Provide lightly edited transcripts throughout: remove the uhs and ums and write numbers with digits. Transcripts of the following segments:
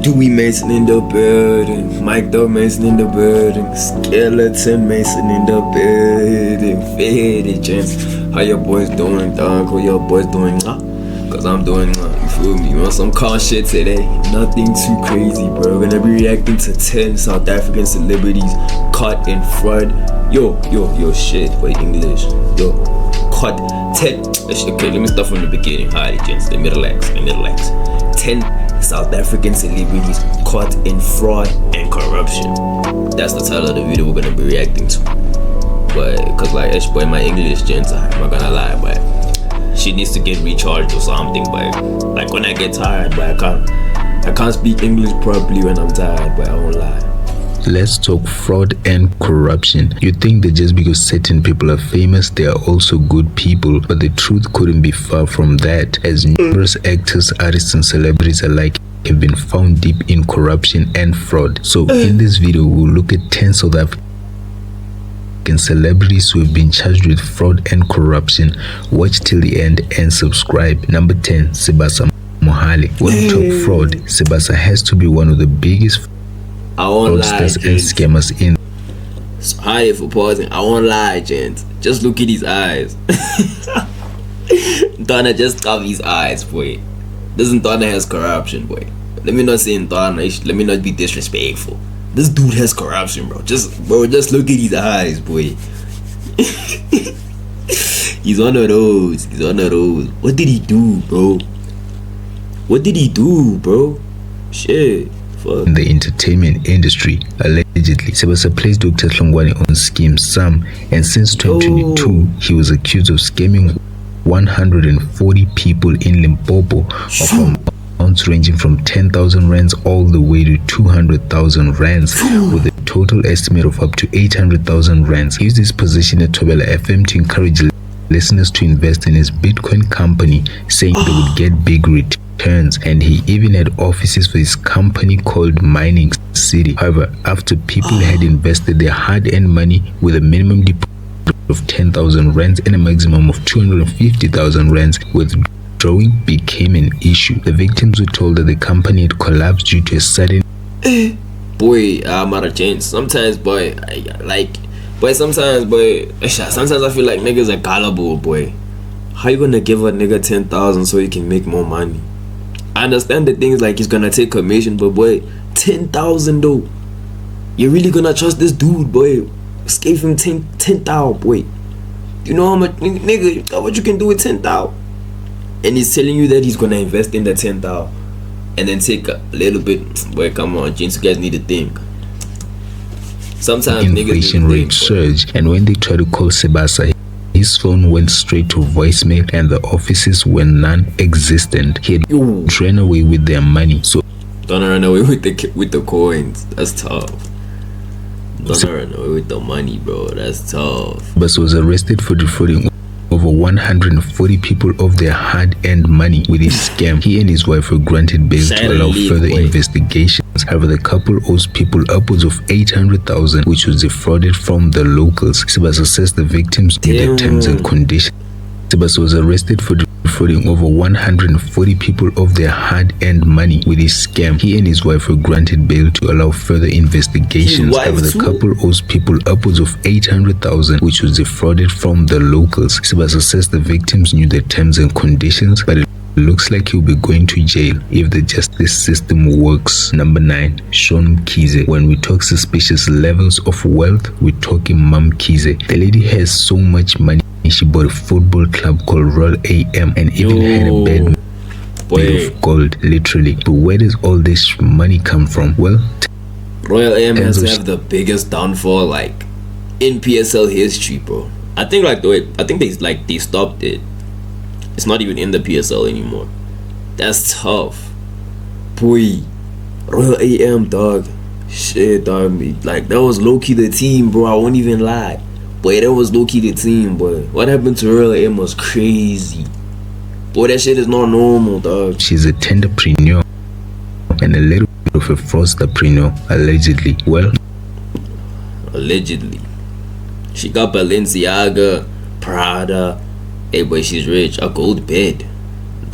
Dewey Mason in the building, Mike Doe Mason in the building, Skeleton Mason in the building, faded gents. How your boys doing, dog? How your boys doing? Cause I'm doing, you feel me? On some calm shit today. Nothing too crazy, bro. Gonna be reacting to 10 South African celebrities caught in fraud. Yo, shit. Wait, English. Yo, caught 10. Okay, let me start from the beginning. Hi, gents. Let me relax. 10 South African celebrities caught in fraud and corruption. That's the title of the video we're gonna be reacting to. But cause like boy, my English, gents, I'm not gonna lie, but she needs to get recharged or something. But like when I get tired, but I can't speak English properly when I'm tired, but I won't lie. Let's talk fraud and corruption. You think that just because certain people are famous, they are also good people, but the truth couldn't be far from that, as numerous actors, artists and celebrities alike have been found deep in corruption and fraud. So in this video, we'll look at 10 South African celebrities who have been charged with fraud and corruption. Watch till the end and subscribe. Number 10, Sebasa Mohale. When we talk fraud, Sebasa has to be one of the biggest fraudsters and scammers in. Sorry for pausing. I won't lie, gents. Just look at his eyes. Donna, just cover his eyes, boy. Doesn't Donna has corruption, boy? Let me not say in Donna. Let me not be disrespectful. This dude has corruption, bro. Just look at his eyes, boy. He's one of those. What did he do, bro? Shit. In the entertainment industry, allegedly, Sebasa placed Dr. Hlongwane on schemes, some, and since 2022, he was accused of scamming 140 people in Limpopo of amounts ranging from 10,000 rands all the way to 200,000 rands, with a total estimate of up to 800,000 rands. He used his position at Thobela FM to encourage listeners to invest in his Bitcoin company, saying they would get big returns. And he even had offices for his company called Mining City. However, after people had invested their hard-earned money with a minimum deposit of 10,000 rands and a maximum of 250,000 rands, withdrawing became an issue. The victims were told that the company had collapsed due to a sudden boy, I'm out of chance. Sometimes, boy, sometimes I feel like niggas are gullible, boy. How you gonna give a nigga 10,000 so he can make more money? I understand the things like he's gonna take commission, but boy, 10,000 though. You're really gonna trust this dude, boy? Escape him 10,000, boy. You know how much, nigga, you know what you can do with 10,000? And he's telling you that he's gonna invest in the 10,000 and then take a little bit. Boy, come on, gents, you guys need to think. Sometimes inflation rate surge, and when they try to call Sebasa, his phone went straight to voicemail and the offices were non-existent. He had ran away with their money. So don't run away with the coins. That's tough. Don't run away with the money, bro. That's tough. Sebasa was arrested for defrauding over 140 people of their hard-earned money with his scam. He and his wife were granted bail to allow further investigations. However, the couple owes people upwards of 800,000, which was defrauded from the locals. Sebasa says the victims knew the terms and conditions. Sebasa was arrested for defrauding over 140 people of their hard-earned money with his scam. He and his wife were granted bail to allow further investigations. However, the couple owes people upwards of 800,000, which was defrauded from the locals. Sebasa says the victims knew the terms and conditions, but it looks like he'll be going to jail if the justice system works. Number 9, Sean Mkhize. When we talk suspicious levels of wealth, we're talking Mom Mkhize. The lady has so much money, she bought a football club called Royal AM and even had a bed made of gold, literally. But where does all this money come from? Well, Royal AM has to have the biggest downfall like in PSL history, bro. I think they stopped it. It's not even in the PSL anymore. That's tough, boy. Royal AM, dog. Shit, dog. Like that was low key the team, bro. I won't even lie. Boy, that was low key the team, boy. What happened to Royal AM was crazy. Boy, that shit is not normal, dog. She's a tenderpreneur and a little bit of a fraudsterpreneur, allegedly. Well, allegedly. She got Balenciaga, Prada. Hey, boy, she's rich. A gold bed.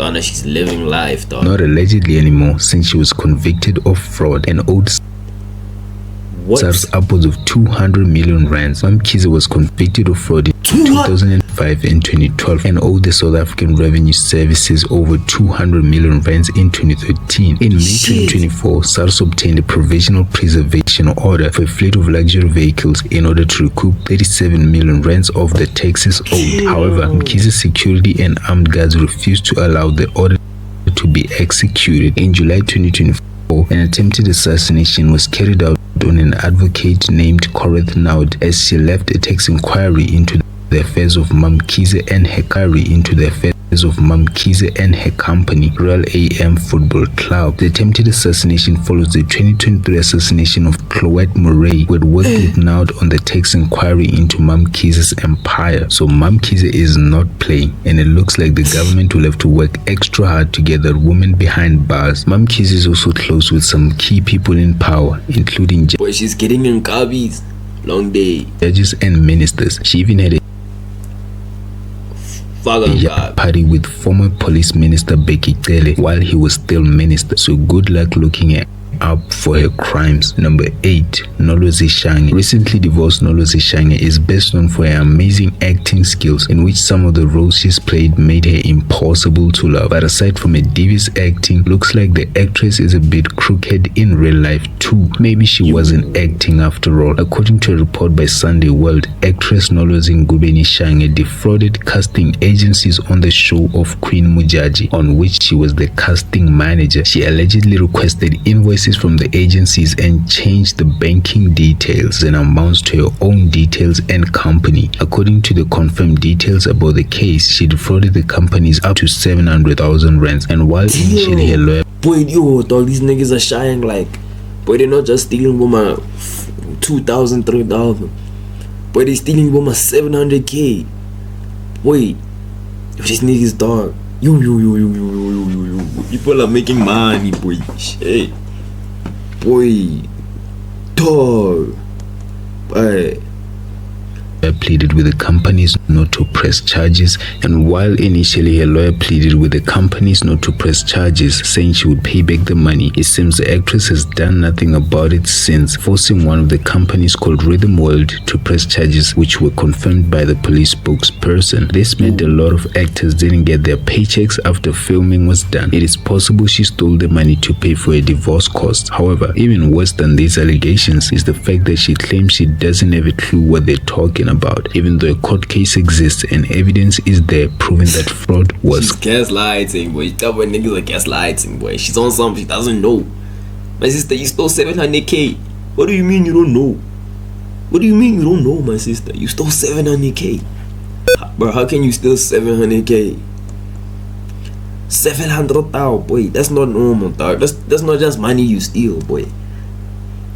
Donna, she's living life, dog. Not allegedly anymore, since she was convicted of fraud and owed SARS upwards of 200 million rands. Mamkhize was convicted of fraud in 2005 and 2012 and owed the South African Revenue Services over 200 million rands in 2013. In May 2024, SARS obtained a provisional preservation order for a fleet of luxury vehicles in order to recoup 37 million rands of the taxes owed. However, Mkhize's security and armed guards refused to allow the order to be executed. In July 2024, an attempted assassination was carried out on an advocate named Coreth Naud as she left a tax inquiry into the affairs of Mamkhize and her into the affairs of Mamkhize and her company, Real AM Football Club. The attempted assassination follows the 2023 assassination of Chloe Murray, who had worked with Naud on the tax inquiry into Mamkhize's empire. So Mamkhize is not playing, and it looks like the government will have to work extra hard to get that woman behind bars. Mamkhize is also close with some key people in power, including boy, she's getting in Kabis. Long day. Judges and ministers. She even had a party with former police minister Becky Cele while he was still minister. So good luck looking up for her crimes. Number 8. Nolozi Shange. Recently divorced Nolozi Shange is best known for her amazing acting skills, in which some of the roles she's played made her impossible to love. But aside from her devious acting, looks like the actress is a bit crooked in real life too. Maybe she wasn't acting after all. According to a report by Sunday World, actress Nolozi Ngubeni Shange defrauded casting agencies on the show of Queen Mujaji, on which she was the casting manager. She allegedly requested invoices from the agencies and changed the banking details and amounts to her own details and company. According to the confirmed details about the case, she defrauded the companies up to 700,000 rands. And while initially her lawyer dog, these niggas are shying like, boy, they're not just stealing woman 2,000, 3,000, boy, they're stealing woman 700k. Boy, these niggas, dog, people are making money, boy. Shit. Boy, dog, pleaded with the companies not to press charges, and while initially her lawyer pleaded with the companies not to press charges, saying she would pay back the money, it seems the actress has done nothing about it since, forcing one of the companies called Rhythm World to press charges, which were confirmed by the police spokesperson. This meant a lot of actors didn't get their paychecks after filming was done. It is possible she stole the money to pay for a divorce cost. However, even worse than these allegations is the fact that she claims she doesn't have a clue what they're talking about, even though a court case exists and evidence is there proving that fraud was. She's gaslighting, boy. That boy niggas are gaslighting, boy. She's on something she doesn't know. My sister, you stole 700k. What do you mean you don't know? What do you mean you don't know, my sister? You stole 700k. Bro, how can you steal 700k? 700,000, boy. That's not normal, dog. That's not just money you steal, boy.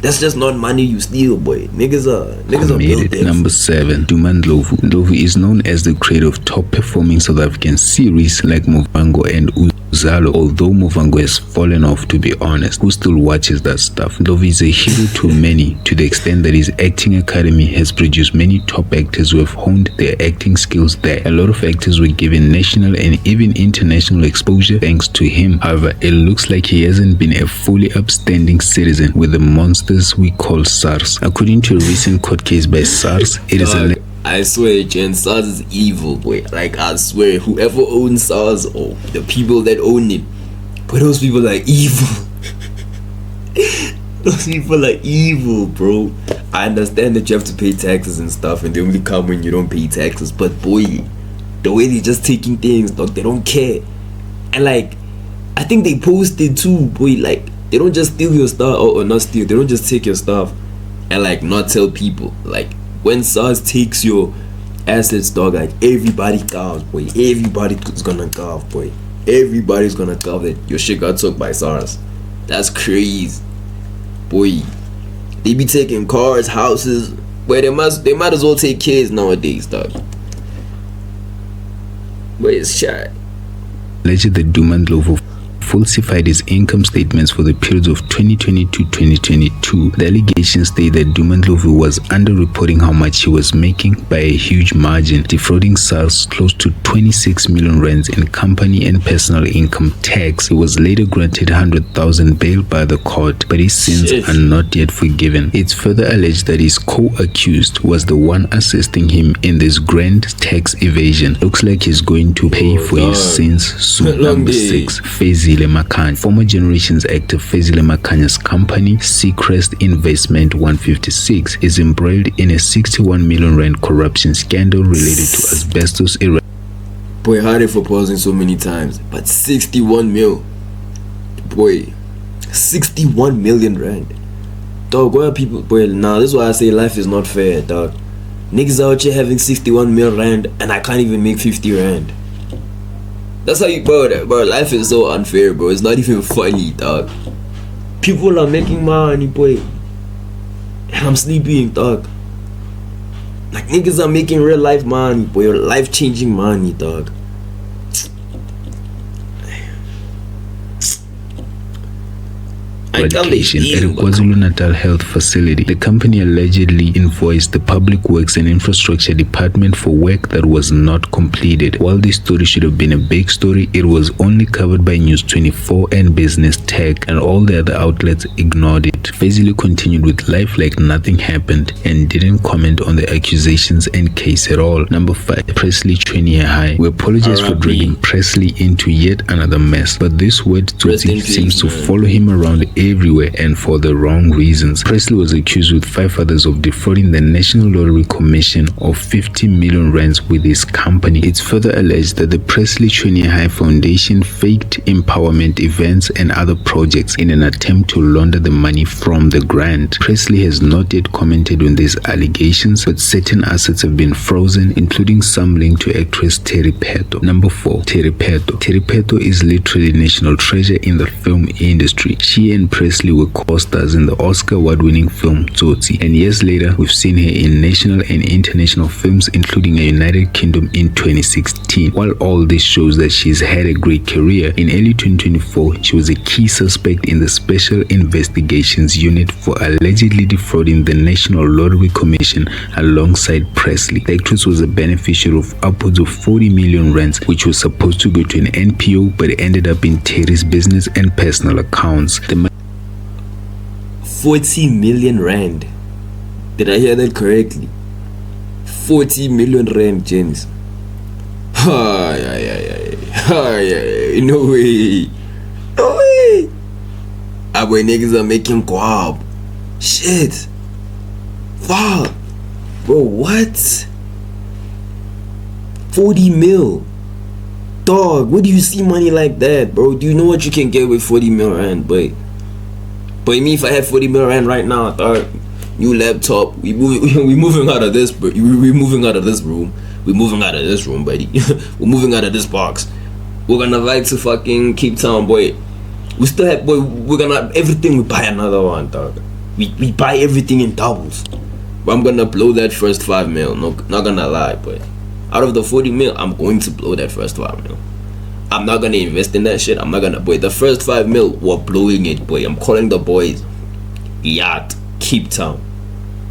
That's just not money you steal, boy. Niggas are made it. Number 7. Duma Ndlovu. Ndlovu is known as the creator of top performing South African series like Muvhango and Uzalo, although Muvhango has fallen off, to be honest. Who still watches that stuff? Ndlovu is a hero to many, to the extent that his acting academy has produced many top actors who have honed their acting skills there. A lot of actors were given national and even international exposure thanks to him. However, it looks like he hasn't been a fully upstanding citizen with the monsters we call SARS. According to a recent court case by SARS, it is a I swear, Jen, SARS is evil, boy. Like, I swear, whoever owns SARS or the people that own it, but those people are evil. Those people are evil, bro. I understand that you have to pay taxes and stuff, and they only come when you don't pay taxes. But boy, the way they're just taking things, dog, they don't care. And like, I think they posted too, boy. Like, they don't just steal your stuff, or not steal. They don't just take your stuff and like not tell people. Like, when SARS takes your assets, dog, like everybody calls, boy. Everybody's gonna cough, boy. Everybody's gonna cough that your shit got took by SARS. That's crazy, boy. They be taking cars, houses. Boy, they might as well take kids nowadays, dog. Boy, it's shot. Alleged that Duma Ndlovu falsified his income statements for the periods of 2020-2022. The allegations state that Dumandlovu was underreporting how much he was making by a huge margin, defrauding SARS close to 26 million rands in company and personal income tax. He was later granted 100,000 bail by the court, but his sins are not yet forgiven. It's further alleged that his co-accused was the one assisting him in this grand tax evasion. Looks like he's going to pay for his sins soon. Number 6. Fezile Makhanya. Former Generations actor Fezile Makhanya's company, Seacrest Investment 156, is embroiled in a 61 million rand corruption scandal related to asbestos eruption. Boy, how they for pausing so many times? But 61 mil. Boy, 61 million rand. Dog, why are people... Boy, nah, this is why I say life is not fair, dog. Niggas out here having 61 mil rand and I can't even make 50 rand. That's how you... Bro, life is so unfair, bro. It's not even funny, dog. People are making money, boy. And I'm sleeping, dog. Like, niggas are making real life money, boy. Life-changing money, dog. Eradication at a KwaZulu-Natal health facility. The company allegedly invoiced the Public Works and Infrastructure Department for work that was not completed. While this story should have been a big story, it was only covered by News 24 and Business Tech, and all the other outlets ignored it. Fezile continued with life like nothing happened and didn't comment on the accusations and case at all. Number 5. Presley Chweniya High. We apologize for dragging Presley into yet another mess, but this word Tutsi seems to follow him around everywhere and for the wrong reasons. Presley was accused with 5 others of defrauding the National Lottery Commission of 50 million rands with his company. It's further alleged that the Presley Chweniya High Foundation faked empowerment events and other projects in an attempt to launder the money from the grant. Presley has not yet commented on these allegations, but certain assets have been frozen, including some linked to actress Terry Pheto. Number 4. Terry Pheto. Terry Pheto is literally national treasure in the film industry. She and Presley were co-stars in the Oscar award-winning film Tsotsi, and years later we've seen her in national and international films, including a United Kingdom in 2016. While all this shows that she's had a great career, in early 2024 she was a key suspect in the Special Investigations Unit for allegedly defrauding the National Lottery Commission alongside Presley. The actress was a beneficiary of upwards of 40 million rands, which was supposed to go to an NPO but ended up in Terry's business and personal accounts. 40 million rand. Did I hear that correctly? 40 million rand, James. No way. No way. Boy, niggas are making guap. Shit. Fuck. Bro, what? 40 mil. Dog, where do you see money like that, bro? Do you know what you can get with 40 mil rand, boy? But me, if I had 40 mil rand right now, I thought, new laptop, we moving out of this, bro. We moving out of this room. We moving out of this room, buddy. We're moving out of this box. We're gonna ride to fucking Cape Town, boy. We still have, boy. We're gonna everything. We buy another one, dog. We buy everything in doubles. But I'm gonna blow that first 5 mil. No, not gonna lie, boy. Out of the 40 mil, I'm going to blow that first 5 mil. I'm not gonna invest in that shit. I'm not gonna, boy. The first 5 mil, we're blowing it, boy. I'm calling the boys. Yacht, Cape Town,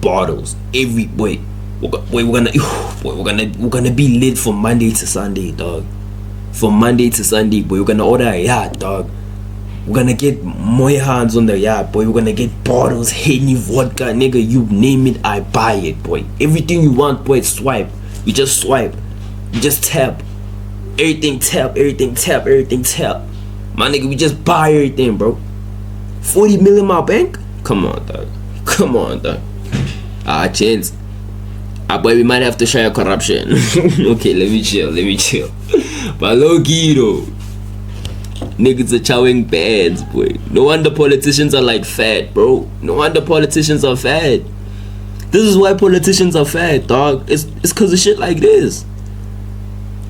bottles, every boy. We're gonna be lit from Monday to Sunday, dog. From Monday to Sunday, boy. We're gonna order a yacht, dog. We're gonna get more hands on the yacht, boy. We're gonna get bottles, Henny, vodka, nigga. You name it, I buy it, boy. Everything you want, boy. Swipe. You just swipe. You just tap. Everything tap, everything tap, everything tap. My nigga, we just buy everything, bro. 40 million in my bank? Come on, dog. Come on, dog. Chance. Boy, we might have to try a corruption. Okay, let me chill. But low key, though. Niggas are chowing bads, boy. No wonder politicians are like fat, bro. No wonder politicians are fat. This is why politicians are fat, dog. It's cause of shit like this.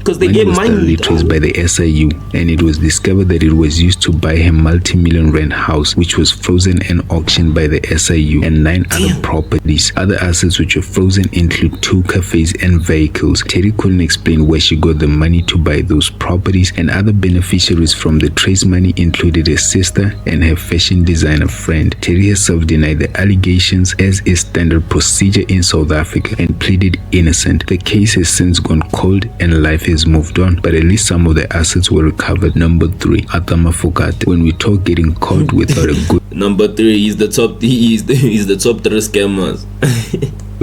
because they money get was money. thoroughly traced by the SIU, and it was discovered that it was used to buy a multi-million rand house, which was frozen and auctioned by the SIU, and 9 other properties. Other assets which were frozen include 2 cafes and vehicles. Terry couldn't explain where she got the money to buy those properties, and other beneficiaries from the trace money included her sister and her fashion designer friend. Terry herself denied the allegations, as is standard procedure in South Africa, and pleaded innocent. The case has since gone cold and life has moved on, but at least some of the assets were recovered. Number 3, Arthur Mafokate. When we talk getting caught without a good Number 3, he's the top 3 scammers.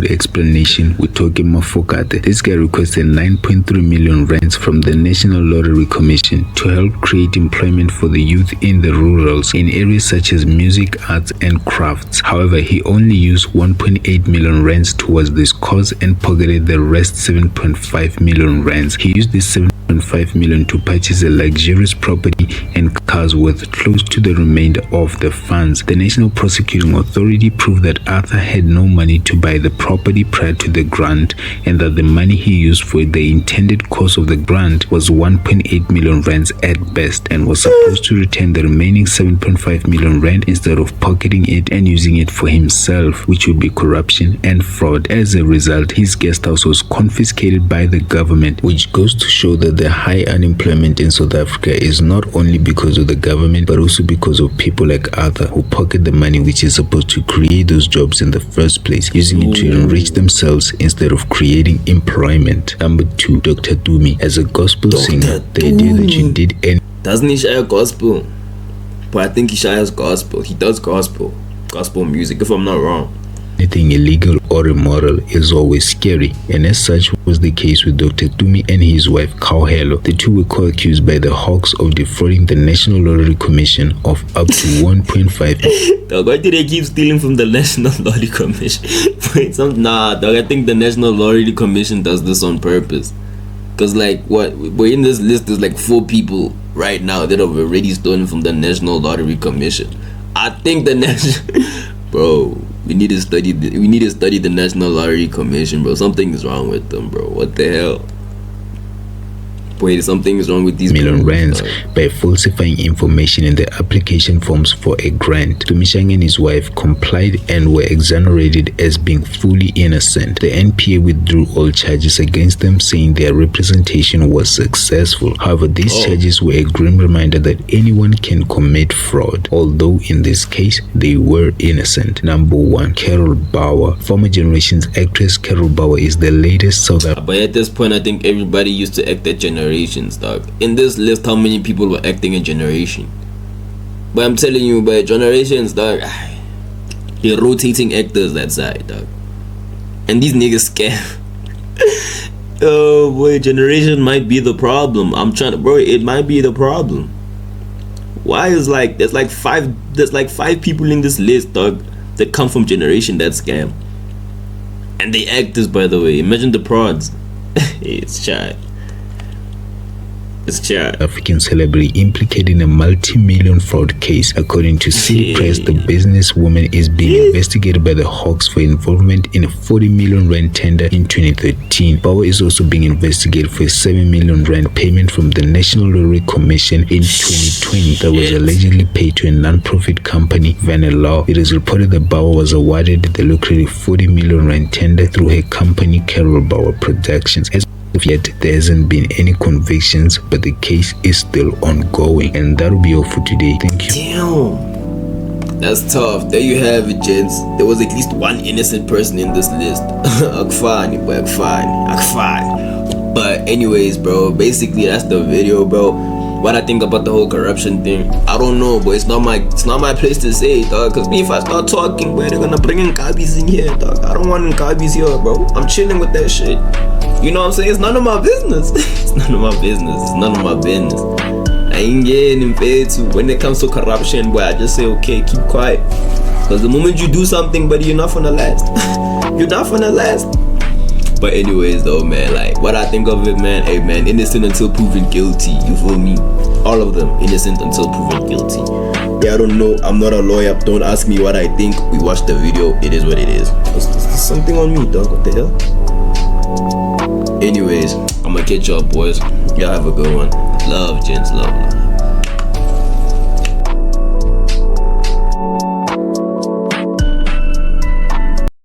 explanation, we're talking Mafokate. This guy requested 9.3 million rands from the National Lottery Commission to help create employment for the youth in the rurals in areas such as music, arts and crafts. However, he only used 1.8 million rands towards this cause and pocketed the rest 7.5 million rands. He used this 7.5 million to purchase a luxurious property and cars worth close to the remainder of the funds. The National Prosecuting Authority proved that Arthur had no money to buy the property prior to the grant, and that the money he used for the intended cost of the grant was 1.8 million rands at best, and was supposed to return the remaining 7.5 million rand instead of pocketing it and using it for himself, which would be corruption and fraud. As a result, his guest house was confiscated by the government, which goes to show that the high unemployment in South Africa is not only because of the government, but also because of people like Arthur who pocket the money which is supposed to create those jobs in the first place, using it to enrich themselves instead of creating employment. Number 2, Dr. Dumi. As a gospel singer, the idea that you did any doesn't he share gospel? But I think he shares gospel. He does gospel music, if I'm not wrong. anything illegal or immoral is always scary, and as such was the case with Dr. Dumi and his wife Kauhelo. The two were co-accused by the Hawks of defrauding the National Lottery Commission of up to 1.5. Dog, why do they keep stealing from the National Lottery Commission? Nah, dog, I think the National Lottery Commission does this on purpose. Cause like we're in this list, there's like 4 people right now that have already stolen from the National Lottery Commission. I think the bro, we need to study the National Lottery Commission, bro. Something is wrong with them, bro. What the hell? Wait, something is wrong with these million rands by falsifying information in the application forms for a grant. Tumishang and his wife complied and were exonerated as being fully innocent. The NPA withdrew all charges against them, saying their representation was successful. However, these charges were a grim reminder that anyone can commit fraud, although in this case they were innocent. Number 1, Carol Bauer. Former Generations actress Carol Bauer is the latest South African. But at this point, I think everybody used to act at Generations, dog. In this list, how many people were acting in Generation? But I'm telling you, by Generations, dog, they're rotating actors that side, dog. And these niggas scam. Oh boy, Generation might be the problem. It might be the problem. Why is there's like five people in this list, dog, that come from Generation that scam. And they actors, by the way. Imagine the prods. It's chat. African celebrity implicated in a multi-million fraud case. According to City Press, the businesswoman is being investigated by the Hawks for involvement in a 40 million rand tender in 2013. Bauer is also being investigated for a 7 million rand payment from the National Lottery Commission in 2020 that was allegedly paid to a non-profit company, Vanilla. It is reported that Bauer was awarded the lucrative 40 million rand tender through her company, Carol Bauer Productions. Yet there hasn't been any convictions, but the case is still ongoing. And that'll be all for today. Thank you. Damn, that's tough. There you have it, gents. There was at least one innocent person in this list. Akfani. But anyways, bro, basically that's the video, bro. What I think about the whole corruption thing, I don't know, but it's not my place to say, dog. Cause me, if I start talking, boy, they're gonna bring in Kabis in here, dog. I don't want Kabis here, bro. I'm chilling with that shit. You know what I'm saying? It's none of my business. It's none of my business. I ain't getting involved to when it comes to corruption, boy. I just say, okay, keep quiet. Cause the moment you do something, buddy, you're not gonna last. You're not gonna last. But anyways, though, man, like what I think of it, man. Hey, man, innocent until proven guilty. You feel me? All of them innocent until proven guilty. Yeah, I don't know. I'm not a lawyer. Don't ask me what I think. We watched the video. It is what it is. There's something on me, dog. What the hell? Anyways, I'ma catch y'all boys. Y'all have a good one. Love, gents, love.